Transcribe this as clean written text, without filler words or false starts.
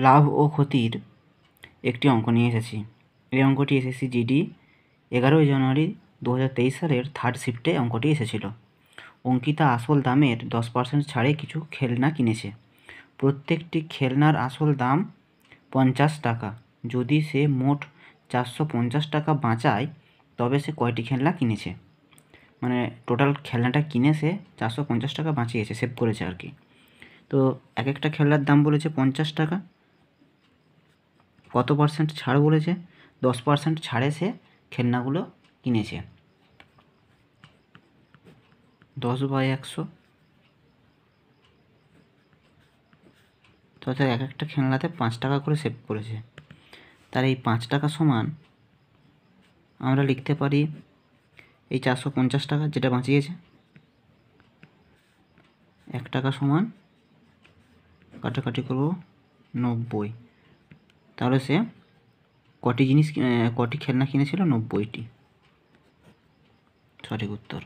লাভ ও ক্ষতির একটি অঙ্ক নিয়ে এসেছি। এই অঙ্কটি এসএসসি জিডি 11ই জানুয়ারি 2023 সালের থার্ড শিফটে অঙ্কটি এসেছিল। অঙ্কিতা আসল দামের 10% ছাড়ে কিছু খেলনা কিনেছে। প্রত্যেকটি খেলনার আসল দাম 50 টাকা। যদি সে মোট 450 টাকা বাঁচায় তবে সে কয়টি খেলনা কিনেছে? মানে টোটাল খেলনাটা কিনে সে 450 টাকা বাঁচিয়েছে, সেভ করেছে আর কি। তো এক একটা খেলনার দাম বলেছে 50 টাকা। কত পার্সেন্ট ছাড় বলেছে? 10% ছাড়ে সে খেলনাগুলো কিনেছে। 10/100, তো অর্থাৎ এক একটা খেলনাতে 5 টাকা করে সেভ করেছে। তার এই 5 টাকা সমান আমরা লিখতে পারি এই 450 টাকা যেটা বাঁচিয়েছে। 1 টাকা সমান কাটাকাটি করব 90। তাহলে সে কটি খেলনা কিনেছিল? 90টি। সঠিক উত্তর।